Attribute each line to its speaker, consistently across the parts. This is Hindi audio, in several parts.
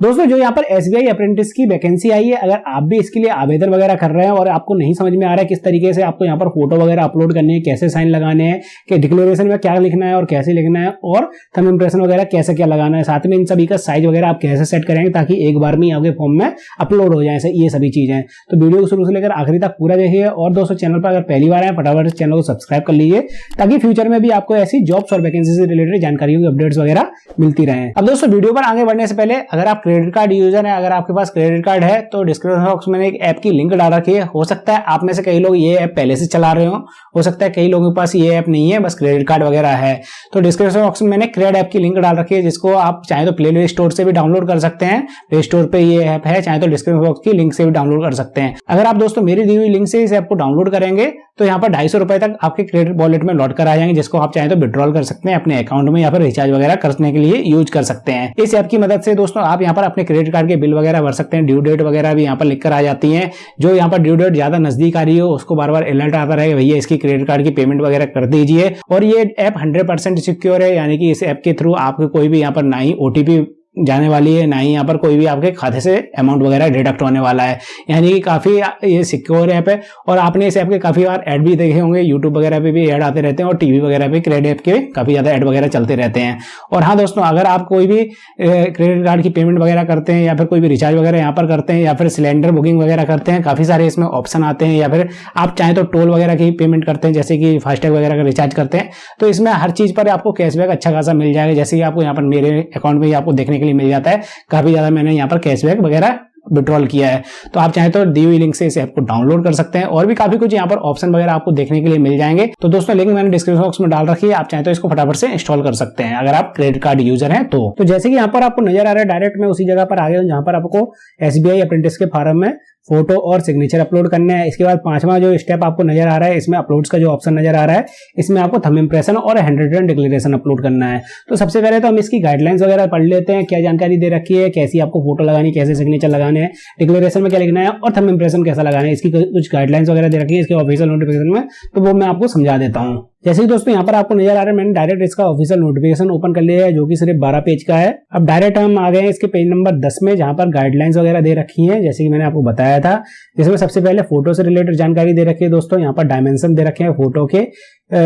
Speaker 1: दोस्तों जो यहाँ पर एसबीआई अप्रेंटिस की वैकेंसी आई है, अगर आप भी इसके लिए आवेदन वगैरह कर रहे हैं और आपको नहीं समझ में आ रहा है किस तरीके से आपको यहाँ पर फोटो वगैरह अपलोड करनी है, कैसे साइन लगाने हैं, कि डिक्लेरेशन में क्या लिखना है और कैसे लिखना है, और थंब इंप्रेशन वगैरह कैसे क्या लगाना है, साथ में इन सभी का साइज वगैरह आप कैसे सेट करेंगे ताकि एक बार में आपके फॉर्म में अपलोड हो जाए, ये सभी चीजें। तो वीडियो को शुरू से लेकर आखिरी तक पूरा देखिए। और दोस्तों चैनल पर अगर पहली बार आए फटाफट चैनल को सब्सक्राइब कर लीजिए ताकि फ्यूचर में भी आपको ऐसी जॉब्स और वैकेंसी से रिलेटेड जानकारियों की अपडेट्स वगैरह मिलती रहे। अब दोस्तों वीडियो पर आगे बढ़ने से पहले, अगर आप क्रेडिट कार्ड यूजर, अगर आपके पास क्रेडिट कार्ड है तो डिस्क्रिप्शन बॉक्स में एक ऐप की लिंक डाल रखी है। हो सकता है आप में से कई लोग ये ऐप पहले से चला रहे हो सकता है कई लोगों के पास ये ऐप नहीं है, बस क्रेडिट कार्ड वगैरह है। तो डिस्क्रिप्शन बॉक्स में मैंने क्रेड ऐप की लिंक डाल रखी है, जिसको आप चाहे तो प्ले स्टोर से भी डाउनलोड कर सकते हैं। प्ले स्टोर पे ये ऐप है, चाहे तो डिस्क्रिप्शन बॉक्स की लिंक से भी डाउनलोड कर सकते हैं। अगर आप दोस्तों मेरी दी हुई लिंक से इस ऐप को डाउनलोड करेंगे तो यहाँ पर 250 रुपए तक आपके क्रेडिट वॉलेट में लौट कर आ जाएंगे, जिसको आप चाहे तो विड्रॉल कर सकते हैं अपने अकाउंट में या फिर रिचार्ज वगैरह करने के लिए यूज कर सकते हैं। इस ऐप की मदद से दोस्तों आप यहाँ पर अपने क्रेडिट कार्ड के बिल वगैरह भर सकते हैं। ड्यू डेट वगैरह भी यहाँ पर लिखकर आ जाती है। जो यहाँ पर ड्यू डेट ज्यादा नजदीक आ रही हो उसको बार बार अलर्ट आता रहेगा, भैया इसकी क्रेडिट कार्ड की पेमेंट वगैरह कर दीजिए। और ये ऐप 100% सिक्योर है, यानी कि इस ऐप के थ्रू आपको कोई भी यहाँ पर ना ही ओटीपी जाने वाली है, ना ही यहाँ पर कोई भी आपके खाते से अमाउंट वगैरह डिडक्ट होने वाला है। यानी कि काफी ये सिक्योर ऐप है। और आपने इस ऐप के काफी बार ऐड भी देखे होंगे, यूट्यूब वगैरह पे भी ऐड आते रहते हैं और टीवी वगैरह पे क्रेडिट ऐप के काफी ज्यादा ऐड वगैरह चलते रहते हैं। और हाँ दोस्तों, अगर आप कोई भी क्रेडिट कार्ड की पेमेंट वगैरह करते हैं या फिर कोई भी रिचार्ज वगैरह यहाँ पर करते हैं या फिर सिलेंडर बुकिंग वगैरह करते हैं, काफी सारे इसमें ऑप्शन आते हैं। या फिर आप चाहें तो टोल वगैरह की पेमेंट करते हैं, जैसे कि फास्टैग वगैरह का रिचार्ज करते हैं, तो इसमें हर चीज पर आपको कैशबैक अच्छा खासा मिल जाएगा। जैसे कि आपको यहाँ पर मेरे अकाउंट में आपको देखने के लिए मिल जाता है, काफी ज्यादा मैंने यहाँ पर कैशबैक वगैरह विड्रॉल किया है। तो आप चाहें तो दी हुई लिंक से इस ऐप को डाउनलोड कर सकते हैं और भी काफी कुछ यहाँ पर ऑप्शन वगैरह आपको देखने के लिए मिल जाएंगे। तो दोस्तों लिंक मैंने डिस्क्रिप्शन बॉक्स में डाल रखी है, आप चाहें तो इसको फटाफट से इंस्टॉल कर सकते हैं अगर आप क्रेडिट कार्ड यूजर हैं तो जैसे कि यहाँ पर आपको नजर आ रहा है, डायरेक्ट मैं उसी जगह पर आ गया हूं जहां पर आपको एसबीआई अप्रेंटिस के फॉर्म में फोटो और सिग्नेचर अपलोड करना है। इसके बाद 5वां जो स्टेप आपको नजर आ रहा है, इसमें अपलोड्स का जो ऑप्शन नजर आ रहा है, इसमें आपको थंब इंप्रेशन और हैंड रिटन डिक्लेरेशन अपलोड करना है। तो सबसे पहले तो हम इसकी गाइडलाइंस वगैरह पढ़ लेते हैं, क्या जानकारी दे रखी है, कैसी आपको फोटो लगानी, कैसे सिग्नेचर लगाने हैं, डिक्लेरेशन में क्या लिखना है और थंब इंप्रेशन कैसा लगाना है, इसकी कुछ गाइडलाइंस वगैरह दे रखी है इसके ऑफिशियल नोटिफिकेशन में, तो वो मैं आपको समझा देता हूँ। जैसे कि दोस्तों यहाँ पर आपको नजर आ रहा है, मैंने डायरेक्ट इसका ऑफिशियल नोटिफिकेशन ओपन कर लिया है जो कि सिर्फ 12 पेज का है। अब डायरेक्ट हम आ गए हैं इसके पेज नंबर 10 में, जहां पर गाइडलाइंस वगैरह दे रखी हैं जैसे कि मैंने आपको बताया था। जिसमें सबसे पहले फोटो से रिलेटेड जानकारी दे रखी है दोस्तों। यहाँ पर डायमेंशन दे रखे हैं फोटो के,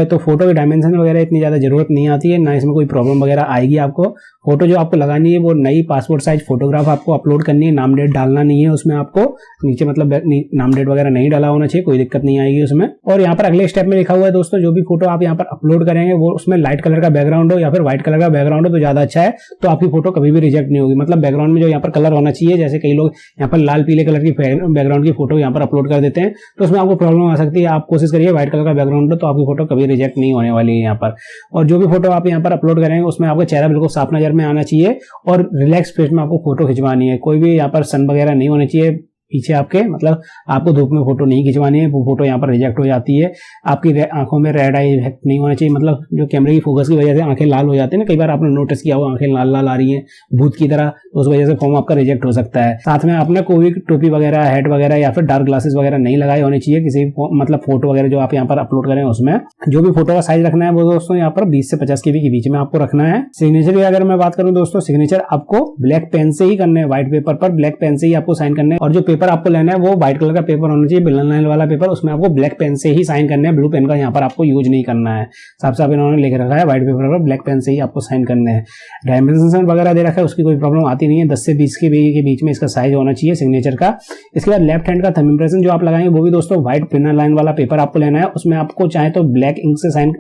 Speaker 1: तो फोटो के डायमेंशन वगैरह इतनी ज्यादा जरूरत नहीं आती है, ना इसमें कोई प्रॉब्लम वगैरह आएगी आपको। फोटो जो आपको लगानी है वो नई पासपोर्ट साइज फोटोग्राफ आपको अपलोड करनी है, नाम डेट डालना नहीं है उसमें, आपको नीचे मतलब नाम डेट वगैरह नहीं डाला होना चाहिए, कोई दिक्कत नहीं आएगी उसमें। और यहाँ पर अगले स्टेप में लिखा हुआ है दोस्तों, जो भी फोटो आप यहाँ पर अपलोड करेंगे वो उसमें लाइट कलर का बैकग्राउंड हो या फिर व्हाइट कलर का बैकग्राउंड हो तो ज्यादा अच्छा है, तो आपकी फोटो कभी भी रिजेक्ट नहीं होगी। मतलब बैकग्राउंड में जो यहाँ पर कलर होना चाहिए, जैसे कई लोग यहाँ पर लाल पीले कलर की बैकग्राउंड की फोटो यहाँ पर अपलोड कर देते हैं तो उसमें आपको प्रॉब्लम आ सकती है। आप कोशिश करिए व्हाइट कलर का बैकग्राउंड हो तो आपकी फोटो कभी रिजेक्ट नहीं होने वाली है यहाँ पर। और जो भी फोटो आप यहाँ पर अपलोड करेंगे उसमें आपका चेहरा बिल्कुल साफ नजर में आना चाहिए और रिलैक्स फेस में आपको फोटो खिंचवानी है। कोई भी यहाँ पर सन वगैरह नहीं होनी चाहिए पीछे आपके, मतलब आपको धूप में फोटो नहीं खिंचवानी है, वो फोटो यहाँ पर रिजेक्ट हो जाती है। आपकी आंखों में रेड आई इफेक्ट नहीं होना चाहिए, मतलब जो कैमरे की फोकस की वजह से आंखें लाल हो जाती है ना, कई बार आपने नोटिस किया हो आंखें लाल लाल आ रही हैं भूत की तरह, तो उस वजह से फॉर्म आपका रिजेक्ट हो सकता है। साथ में आपने कोई टोपी वगैरह, हेड वगैरह या फिर डार्क ग्लासेस वगैरह नहीं लगाए होने चाहिए किसी मतलब फोटो वगैरह जो आप यहाँ पर अपलोड करें उसमें। जो भी फोटो का साइज रखना है वो दोस्तों यहाँ पर 20 से 50 KB के बीच में आपको रखना है। सिग्नेचर की अगर मैं बात करूँ दोस्तों, सिग्नेचर आपको ब्लैक पेन से ही करने हैं, व्हाइट पेपर पर ब्लैक पेन से ही आपको साइन करने हैं। और जो पेपर आपको लेना है वो व्हाइट कलर का पेपर होना चाहिए, बिलन लाइन वाला पेपर, उसमें आपको ब्लैक पेन से ही साइन करने हैं, ब्लू पेन का यहाँ पर आपको यूज नहीं करना है। साफ साफ इन्होंने लिख रखा है व्हाइट पेपर पर ब्लैक पेन से ही आपको साइन करने हैं। डायमेंशन वगैरह दे रखा है, उसकी कोई प्रॉब्लम आती नहीं है, 10 से 20 के बीच में इसका साइज होना चाहिए सिग्नेचर का। इसके बाद लेफ्ट हैंड का थंब इंप्रेशन जो आप लगाएंगे वो भी दोस्तों व्हाइट पिनर लाइन वाला पेपर आपको लेना है। उसमें आपको चाहे तो ब्लैक इंक से साइन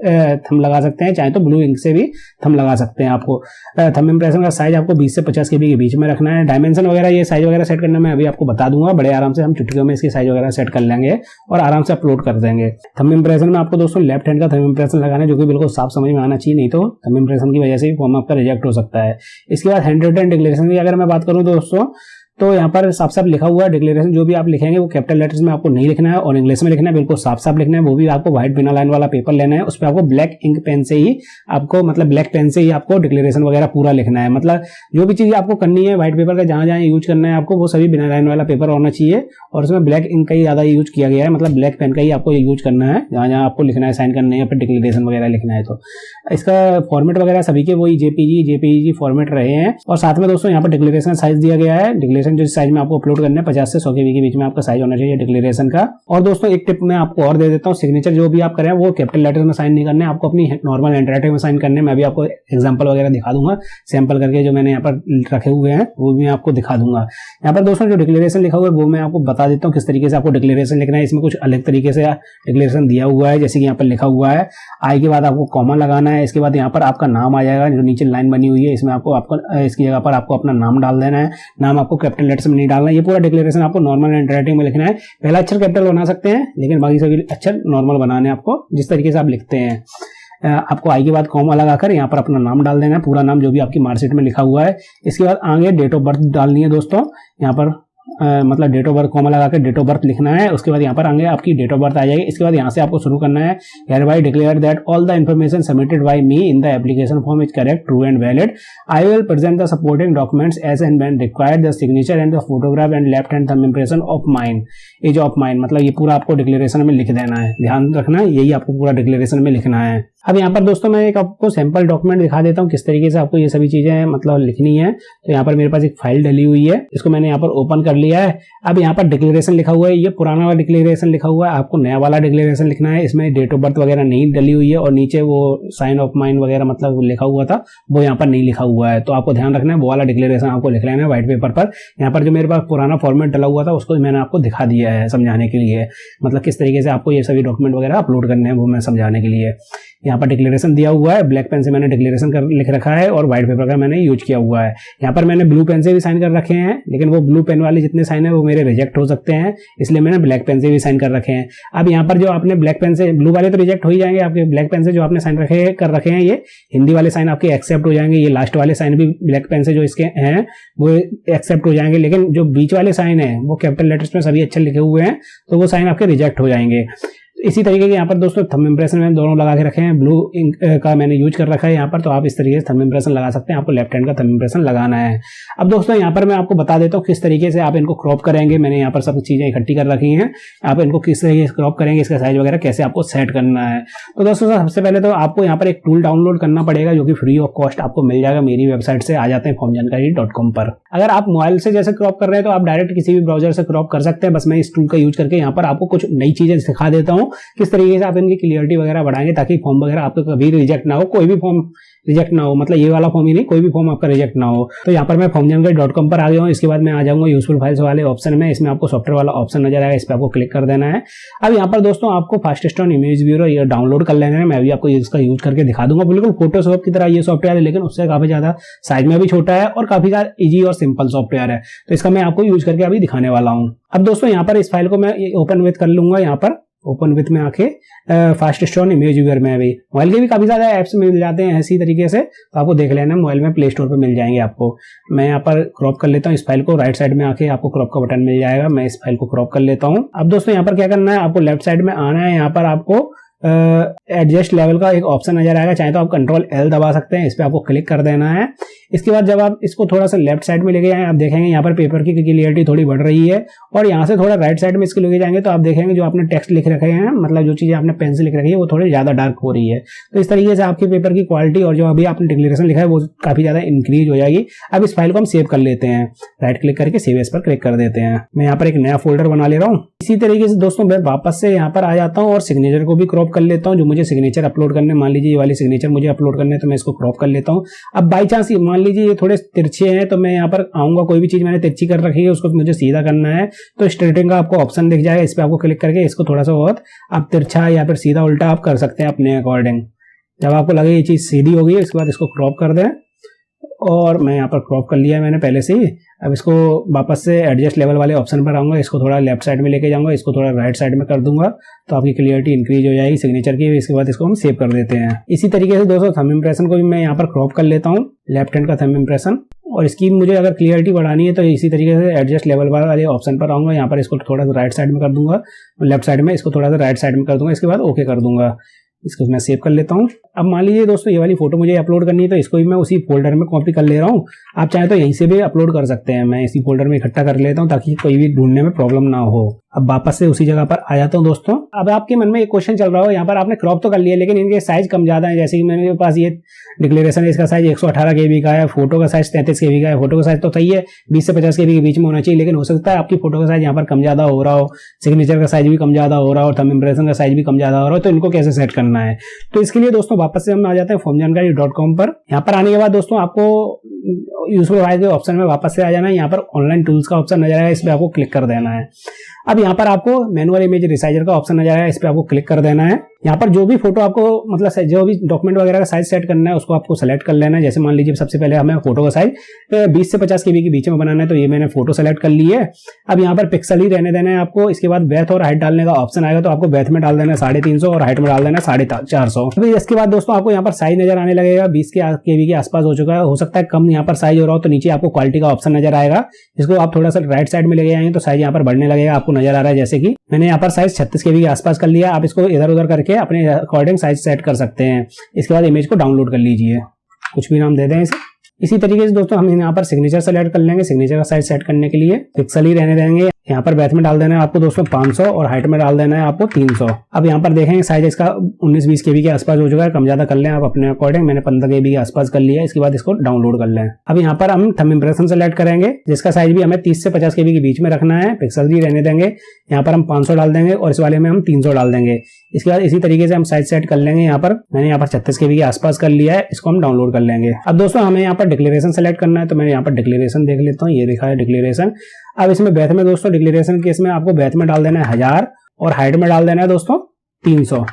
Speaker 1: थंब लगा सकते हैं, चाहे तो ब्लू इंक से भी थंब लगा सकते हैं। आपको थंब इंप्रेशन का साइज आपको 20 से 50 KB के बीच में रखना है। डायमेंशन वगैरह ये साइज वगैरह सेट करना मैं अभी आपको बता दूंगा, बड़े आराम से हम चुटकियों में इसकी साइज वगैरह सेट कर लेंगे और आराम से अपलोड कर देंगे। थंब इंप्रेशन में आपको दोस्तों लेफ्ट हैंड का थंब इंप्रेशन लगाना है, जो कि बिल्कुल साफ समझ में आना चाहिए, नहीं तो थंब इंप्रेशन की वजह से फॉर्म आपका रिजेक्ट हो सकता है। इसके बाद हैंड रिटन डिक्लेरेशन की अगर मैं बात करूं दोस्तों, तो यहाँ पर साफ साफ लिखा हुआ है डिक्लेरेशन जो भी आप लिखेंगे वो कैपिटल लेटर्स में आपको नहीं लिखना है और इंग्लिश में लिखना है, बिल्कुल साफ साफ लिखना है। वो भी आपको व्हाइट बिना लाइन वाला पेपर लेना है, उस पर आपको ब्लैक इंक पेन से ही आपको मतलब ब्लैक पेन से ही आपको डिक्लेरेशन वगैरह पूरा लिखना है। मतलब जो भी चीज आपको करनी है व्हाइट पेपर का जहां जहां यूज करना है आपको वो सभी बिना लाइन वाला पेपर होना चाहिए और उसमें ब्लैक इंक का ही ज्यादा यूज किया गया है, मतलब ब्लैक पेन का ही आपको यूज करना है जहां जहां आपको लिखना है, साइन करना है या फिर डिक्लेरेशन वगैरह लिखना है। तो इसका फॉर्मेट वगैरह सभी के वही जेपीजी फॉर्मेट रहे हैं। और साथ में दोस्तों यहाँ पर डिक्लेरेशन साइज दिया गया है। डिक्लेरेशन जो साइज में आपको अपलोड करना है 50 से 100 KB के बीच में आपका साइज होना चाहिए डिक्लेरेशन का। और दोस्तों एक टिप मैं आपको और दे देता हूँ, सिग्नेचर जो भी आप करें वो कैपिटल लेटर में साइन नहीं करने, आपको अपनी नॉर्मल हैंडराइटिंग में साइन करने। मैं भी आपको एग्जांपल वगैरह दिखा दूंगा, सैंपल करके जो मैंने यहाँ पर रखे हुए हैं वो भी मैं आपको दिखा दूंगा। यहाँ पर दोस्तों जो डिक्लेरेशन लिखा हुआ है वो मैं आपको बता देता हूँ किस तरीके से आपको डिक्लेरेशन लिखना है। इसमें कुछ अलग तरीके से डिक्लेरेशन दिया हुआ है, जैसे कि यहाँ पर लिखा हुआ है आई के बाद आपको कॉमा लगाना है, इसके बाद यहाँ पर आपका नाम आ जाएगा, जो नीचे लाइन बनी हुई है इसमें आपको इसकी जगह पर आपको अपना नाम डाल देना है। नाम आपको कैपिटल लेटर्स में नहीं डालना है। ये पूरा डिक्लेरेशन आपको नॉर्मल हैंडराइटिंग में लिखना है। पहला अक्षर कैपिटल बना सकते हैं लेकिन बाकी सभी अक्षर नॉर्मल बनाने हैं आपको, जिस तरीके से आप लिखते हैं। आपको आई के बाद कॉमा लगाकर यहाँ पर अपना नाम डाल देना है, पूरा नाम जो भी आपकी मार्कशीट में लिखा हुआ है। इसके बाद आगे डेट ऑफ बर्थ डालनी है दोस्तों, यहाँ पर मतलब डेट ऑफ बर्थ कॉमा लगाकर डेट ऑफ बर्थ लिखना है। उसके बाद यहाँ पर आगे आपकी डेट ऑफ बर्थ आ जाएगी। इसके बाद यहाँ से आपको शुरू करना है hereby declare that all the information submitted by me in the application form is correct, true and valid. I will present the supporting documents as and when required. The signature and the photograph and left hand thumb impression of mine is of mine। मतलब ये पूरा आपको डिक्लेरेशन में लिख देना है, ध्यान रखना यही आपको पूरा डिक्लेरेशन में लिखना है। अब यहाँ पर दोस्तों मैं एक आपको सैंपल डॉक्यूमेंट दिखा देता हूँ किस तरीके से आपको ये सभी चीजें मतलब लिखनी है। तो यहाँ पर मेरे पास एक फाइल डली हुई है, इसको मैंने यहाँ पर ओपन कर लिया है। अब यहाँ पर डिक्लेरेशन लिखा हुआ है, ये पुराना वाला डिक्लेरेशन लिखा हुआ है, आपको नया वाला डिक्लेरेशन लिखना है। इसमें डेट ऑफ बर्थ वगैरह नहीं डली हुई है और नीचे वो साइन ऑफ माइन वगैरह मतलब लिखा हुआ था वो यहाँ पर नहीं लिखा हुआ है। तो आपको ध्यान रखना है वो वाला डिक्लेरेशन आपको लिख लेना है व्हाइट पेपर पर। यहाँ पर जो मेरे पास पुराना फॉर्मेट डला हुआ था उसको मैंने आपको दिखा दिया है समझाने के लिए, मतलब किस तरीके से आपको ये सभी डॉक्यूमेंट वगैरह अपलोड करने हैं वो मैं समझाने के लिए। यहाँ पर डिक्लेरेशन दिया हुआ है, ब्लैक पेन से मैंने डिक्लेरेशन लिख रखा है और व्हाइट पेपर का मैंने यूज किया हुआ है। यहाँ पर मैंने ब्लू पेन से भी साइन कर रखे हैं लेकिन वो ब्लू पेन वाले जितने साइन है वो मेरे रिजेक्ट हो सकते हैं, इसलिए मैंने ब्लैक पेन से भी साइन कर रखे हैं। अब यहाँ पर जो आपने ब्लैक पेन से, ब्लू वाले तो रिजेक्ट हो ही जाएंगे आपके, ब्लैक पेन से जो आपने साइन कर रखे हैं ये हिंदी वाले साइन आपके एक्सेप्ट हो जाएंगे। ये लास्ट वाले साइन भी ब्लैक पेन से जो इसके हैं वो एक्सेप्ट हो जाएंगे, लेकिन जो बीच वाले साइन है वो कैपिटल लेटर्स में सभी अक्षर लिखे हुए हैं तो वो साइन आपके रिजेक्ट हो जाएंगे। इसी तरीके के यहाँ पर दोस्तों थंब इंप्रेशन में दोनों लगा के रखे हैं, ब्लू इंक का मैंने यूज कर रखा है यहाँ पर, तो आप इस तरीके से थंब इंप्रेशन लगा सकते हैं। आपको लेफ्ट हैंड का थंब इंप्रेशन लगाना है। अब दोस्तों यहाँ पर मैं आपको बता देता हूँ किस तरीके से आप इनको क्रॉप करेंगे। मैंने यहाँ पर सब चीजें इकट्ठी कर रखी हैं, आप इनको किस तरीके से क्रॉप करेंगे, इसका साइज वगैरह कैसे आपको सेट करना है। तो दोस्तों सबसे पहले तो आपको यहाँ पर एक टूल डाउनलोड करना पड़ेगा जो कि फ्री ऑफ कॉस्ट आपको मिल जाएगा मेरी वेबसाइट से, आ जाते हैं formjankari.com पर। अगर आप मोबाइल से जैसे क्रॉप कर रहे हैं तो आप डायरेक्ट किसी भी ब्राउजर से क्रॉप कर सकते हैं। बस मैं इस टूल का यूज करके यहाँ पर आपको कुछ नई चीजें सिखा देता हूँ किस तरीके से आप इनकी क्लियरिटी वगैरह बढ़ाएंगे ताकि फॉर्म वगैरह आपको कभी रिजेक्ट ना हो, कोई भी फॉर्म रिजेक्ट ना हो, मतलब ये वाला फॉर्म ही नहीं कोई भी फॉर्म आपका रिजेक्ट ना हो। तो यहाँ पर मैं formjankari.com पर आ गया हूँ। इसके बाद मैं आ जाऊंगा यूजफुल फाइल्स वाले ऑप्शन में, इसमें आपको सॉफ्टवेयर वाला ऑप्शन नजर आएगा, इस पर आपको क्लिक कर देना है। अब यहाँ पर दोस्तों आपको फास्टेस्ट ऑन इमेज ब्यूरो ये डाउनलोड कर लेना है। मैं भी आपको इसका यूज करके दिखा दूंगा, बिल्कुल फोटोशॉप की तरह ये सॉफ्टवेयर है लेकिन उससे काफी ज्यादा साइज में भी छोटा है और काफी ज्यादा इजी और सिंपल सॉफ्टवेयर है। तो इसका मैं आपको यूज करके अभी दिखाने वाला हूँ। अब दोस्तों यहाँ पर इस फाइल को मैं ओपन विथ कर लूंगा, यहाँ पर ओपन विथ में आके फास्टेस्ट ऑन इमेज व्यूअर में अभी मोबाइल के भी काफी ज्यादा ऐप्स मिल जाते हैं इसी तरीके से, तो आपको देख लेना मोबाइल में प्ले स्टोर पे मिल जाएंगे आपको। मैं यहाँ पर क्रॉप कर लेता हूँ इस फाइल को, राइट साइड में आके आपको क्रॉप का बटन मिल जाएगा। मैं इस फाइल को क्रॉप कर लेता हूँ। अब दोस्तों यहाँ पर क्या करना है, आपको लेफ्ट साइड में आना है, यहाँ पर आपको एडजस्ट लेवल का एक ऑप्शन नजर आएगा, चाहे तो आप कंट्रोल L दबा सकते हैं, इस पर आपको क्लिक कर देना है। इसके बाद जब आप इसको थोड़ा सा लेफ्ट साइड में लेके जाएंगे आप देखेंगे यहाँ पर पेपर की क्लियरिटी थोड़ी बढ़ रही है और यहाँ से थोड़ा राइट साइड में इसको लेके जाएंगे तो आप देखेंगे जो आपने टेक्स्ट लिख रखे हैं, मतलब जो चीजें आपने पेन से लिख रखी है वो थोड़ी ज्यादा डार्क हो रही है। तो इस तरीके से आपके पेपर की क्वालिटी और जो अभी आपने डिक्लेरेशन लिखा है वो काफी ज्यादा इंक्रीज हो जाएगी। अब इस फाइल को हम सेव कर लेते हैं, राइट क्लिक करके सेव एज पर क्लिक कर देते हैं। मैं यहाँ पर एक नया फोल्डर बना ले रहा हूँ। इसी तरीके से दोस्तों मैं वापस से यहाँ पर आ जाता हूँ और सिग्नेचर को भी क्रॉप कर लेता हूँ। जो मुझे सिग्नेचर अपलोड करने, मान लीजिए ये वाली सिग्नेचर मुझे अपलोड करने, तो मैं इसको क्रॉप कर लेता हूँ। अब बाई चांस मान लीजिए ये थोड़े तिरछे हैं तो मैं यहाँ पर आऊंगा, कोई भी चीज मैंने तिरछी कर रखी है उसको मुझे सीधा करना है तो स्ट्रेटिंग का आपको ऑप्शन दिख जाएगा, इस पर आपको क्लिक करके इसको थोड़ा सा बहुत आप तिरछा या फिर सीधा उल्टा आप कर सकते हैं अपने अकॉर्डिंग। जब आपको लगे ये चीज सीधी हो गई है इसके बाद इसको क्रॉप कर दें और मैं यहाँ पर क्रॉप कर लिया है मैंने पहले से ही। अब इसको वापस से एडजस्ट लेवल वाले ऑप्शन पर आऊँगा, इसको थोड़ा लेफ्ट साइड में लेके जाऊँगा, इसको थोड़ा राइट साइड में कर दूंगा तो आपकी क्लियरिटी इंक्रीज हो जाएगी सिग्नेचर की। इसके बाद इसको हम सेव कर देते हैं। इसी तरीके से दोस्तों थंब इंप्रेशन को भी मैं यहाँ पर क्रॉप कर लेता हूँ, लेफ्ट हैंड का थंब इंप्रेशन। और इसकी मुझे अगर क्लियरिटी बढ़ानी है तो इसी तरीके से एडजस्ट लेवल वाले ऑप्शन पर आऊँगा, यहाँ पर इसको थोड़ा सा राइट साइड में कर दूंगा, लेफ्ट साइड में इसको थोड़ा सा राइट साइड में कर दूंगा। इसके बाद ओके कर दूंगा, इसको मैं सेव कर लेता हूँ। अब मान लीजिए दोस्तों ये वाली फोटो मुझे अपलोड करनी है तो इसको भी मैं उसी फोल्डर में कॉपी कर ले रहा हूँ। आप चाहे तो यहीं से भी अपलोड कर सकते हैं, मैं इसी फोल्डर में इकट्ठा कर लेता हूँ ताकि कोई भी ढूंढने में प्रॉब्लम ना हो। अब वापस से उसी जगह पर आ जाता हूँ दोस्तों। अब आपके मन में एक क्वेश्चन चल रहा हो, यहाँ पर आपने क्रॉप तो कर लिया लेकिन इनके साइज कम ज्यादा है। जैसे कि मेरे पास ये डिक्लेरेशन है, इसका साइज 118 KB का है, फोटो का साइज 33 KB का है। फोटो का साइज तो सही है 20 से 50 KB के बीच में होना चाहिए, लेकिन हो सकता है आपकी फोटो का साइज यहाँ पर कम ज्यादा हो रहा हो, सिग्नेचर का साइज भी कम ज्यादा हो रहा हो, थंब इंप्रेशन का साइज भी कम ज्यादा हो रहा हो। तो इनको कैसे सेट करना है, तो इसके लिए दोस्तों वापस से हम आ जाते हैं formjankari.com पर। यहाँ पर आने के बाद दोस्तों आपको यूजफुल फाइल के ऑप्शन में वापस से आ जाना है। यहाँ पर ऑनलाइन टूल्स का ऑप्शन नजर आएगा, इस पर आपको क्लिक कर देना है। अब यहाँ पर आपको मैनुअल इमेज रिसाइजर का ऑप्शन नजर आएगा, इस पर आपको क्लिक कर देना है। यहाँ पर जो भी फोटो आपको मतलब जो भी डॉक्यूमेंट वगैरह का साइज सेट करना है उसको आपको सेलेक्ट कर लेना है। जैसे मान लीजिए सबसे पहले हमें फोटो का साइज 20 से 50 KB के बीच में बनाना है, तो ये मैंने फोटो सेलेक्ट कर ली है। अब यहाँ पर पिक्सल ही रहने देना है आपको। इसके बाद बैथ और हाइट डालने का ऑप्शन आएगा, तो आपको बैथ में डाल देना है 350 और हाइट में डाल देना है 450। अभी इसके बाद दोस्तों आपको यहाँ पर साइज नजर आने लगेगा 20 KB के आसपास हो चुका है, हो सकता है कम यहाँ पर साइज हो रहा हो। तो नीचे आपको क्वालिटी का ऑप्शन नजर आएगा, इसको आप थोड़ा सा राइट साइड में लेके आएंगे तो साइज यहाँ पर बढ़ने लगेगा, आपको नजर आ रहा है। जैसे कि मैंने यहाँ पर साइज 36 KB के आसपास कर लिया। आप इसको इधर उधर करके अपने अकॉर्डिंग साइज सेट कर सकते हैं। इसके बाद इमेज को डाउनलोड कर लीजिए, कुछ भी नाम दे दें इसे। इसी तरीके से दोस्तों हम यहाँ पर सिग्नेचर सेलेक्ट कर लेंगे। सिग्नेचर का साइज सेट करने के लिए पिक्सल ही रहने देंगे। यहाँ पर बैथ में डाल देना है आपको दोस्तों 500 और हाइट में डाल देना है आपको 300। अब यहाँ पर देखेंगे साइज इसका 19-20 KB के आसपास हो चुका है, कम ज्यादा कर लें आप अपने अकॉर्डिंग। मैंने 15 KB के आसपास कर लिया है। इसके बाद इसको डाउनलोड कर लें। अब यहाँ पर हम थंब इंप्रेशन सेलेक्ट करेंगे, जिसका साइज भी हमें 30 से 50 KB के बीच में रखना है, पिक्सल भी रहने देंगे। यहाँ पर हम 500 डाल देंगे और इस वाले में हम 300 डाल देंगे। इसके बाद इसी तरीके से हम साइज सेट कर लेंगे। यहाँ पर मैंने यहाँ पर 36 KB के आसपास कर लिया है, इसको हम डाउनलोड कर लेंगे। अब दोस्तों हमें यहाँ पर डिक्लेरेशन सेलेक्ट करना है, तो मैंने यहाँ पर डिक्लेरेशन देख लेता हूँ, ये लिखा है डिक्लेरेशन। अब इसमें बैथ में दोस्तों डिक्लेरेशन केस में आपको बैथ में डाल देना है 1000 और हाइट में डाल देना है दोस्तों 300।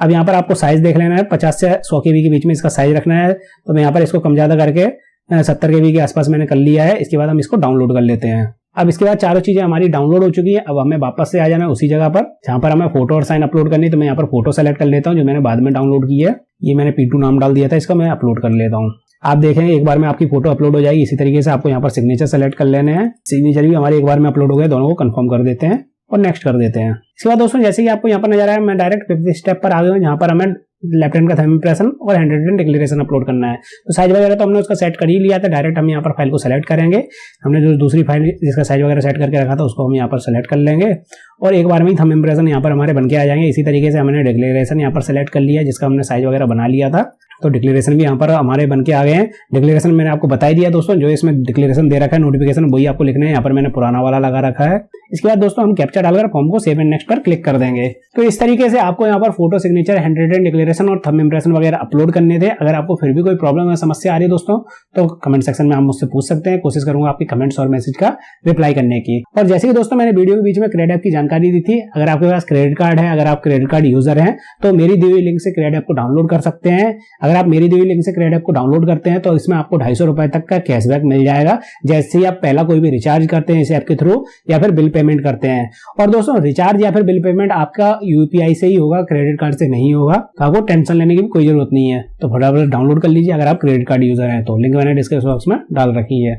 Speaker 1: अब यहाँ पर आपको साइज देख लेना है 50 से 100 KB के बीच में इसका साइज रखना है। तो मैं यहाँ पर इसको कम ज्यादा करके 70 KB के आसपास मैंने कर लिया है। इसके बाद हम इसको डाउनलोड कर लेते हैं। अब इसके बाद चारों चीजें हमारी डाउनलोड हो चुकी है। अब हमें वापस से आ जाना है उसी जगह पर जहां पर हमें फोटो और साइन अपलोड करनी है। तो मैं यहाँ पर फोटो सेलेक्ट कर लेता हूँ जो मैंने बाद में डाउनलोड की है। ये मैंने P2 नाम डाल दिया था, इसका मैं अपलोड कर लेता हूँ। आप देखेंगे एक बार में आपकी फोटो अपलोड हो जाएगी। इसी तरीके से आपको यहाँ पर सिग्नेचर सेलेक्ट कर लेने हैं। सिग्नेचर भी हमारे एक बार में अपलोड हो गए, दोनों को कंफर्म कर देते हैं और नेक्स्ट कर देते हैं। इसके बाद दोस्तों जैसे कि आपको यहाँ पर नजर आया, मैं डायरेक्ट 5th स्टेप पर आ गया हूँ, जहाँ पर हमें लेफ्ट हैंड का थंब इंप्रेशन और हैंड रिटन डिक्लेरेशन अपलोड करना है। तो साइज वगैरह तो हमने उसका सेट कर ही लिया था। डायरेक्ट हम यहाँ पर फाइल को सेलेक्ट करेंगे। हमने जो दूसरी फाइल जिसका साइज वगैरह सेट करके रखा था उसको हम यहाँ पर सेलेक्ट कर लेंगे और एक बार में ही थंब इंप्रेशन यहाँ पर हमारे बनके आ जाएंगे। इसी तरीके से हमने डिक्लेरेशन यहाँ पर सेलेक्ट कर लिया जिसका हमने साइज वगैरह बना लिया था। तो डिक्लेरेशन भी यहाँ पर हमारे बनके आ गए हैं। डिक्लेरेशन मैंने आपको बता ही दिया दोस्तों, जो इसमें डिक्लेरेशन दे रखा है नोटिफिकेशन वही आपको लिखना है। यहाँ पर मैंने पुराना वाला लगा रखा है। इसके बाद दोस्तों हम कैप्चा डालकर फॉर्म को सेव एंड नेक्स्ट पर क्लिक कर देंगे। तो इस तरीके से आपको यहाँ पर photo, signature, hand written declaration और थंब इंप्रेशन वगैरह अपलोड करने थे। अगर आपको फिर भी कोई प्रॉब्लम या समस्या आ रही है दोस्तों तो कमेंट सेक्शन में आप मुझसे पूछ सकते हैं। कोशिश करूंगा आपकी कमेंट्स और मैसेज का रिप्लाई करने की। और जैसे कि दोस्तों मैंने वीडियो के बीच में क्रेडिट ऐप की जानकारी दी थी, अगर आपके पास क्रेडिट कार्ड है, अगर आप क्रेडिट कार्ड यूजर हैं तो मेरी दी हुई लिंक से क्रेडिट ऐप को डाउनलोड कर सकते हैं। अगर आप मेरी दी हुई लिंक से क्रेडिट ऐप को डाउनलोड करते हैं तो इसमें आपको 250 रुपए तक का कैशबैक मिल जाएगा, जैसे ही आप पहला कोई भी रिचार्ज करते हैं इस ऐप के थ्रू या फिर बिल पेमेंट करते हैं। और दोस्तों रिचार्ज या फिर बिल पेमेंट आपका यूपीआई से ही होगा, क्रेडिट कार्ड से नहीं होगा, तो आपको टेंशन लेने की भी कोई जरूरत नहीं है। तो फटाफट डाउनलोड कर लीजिए अगर आप क्रेडिट कार्ड यूजर हैं तो। लिंक मैंने डिस्क्रिप्शन बॉक्स में डाल रखी है।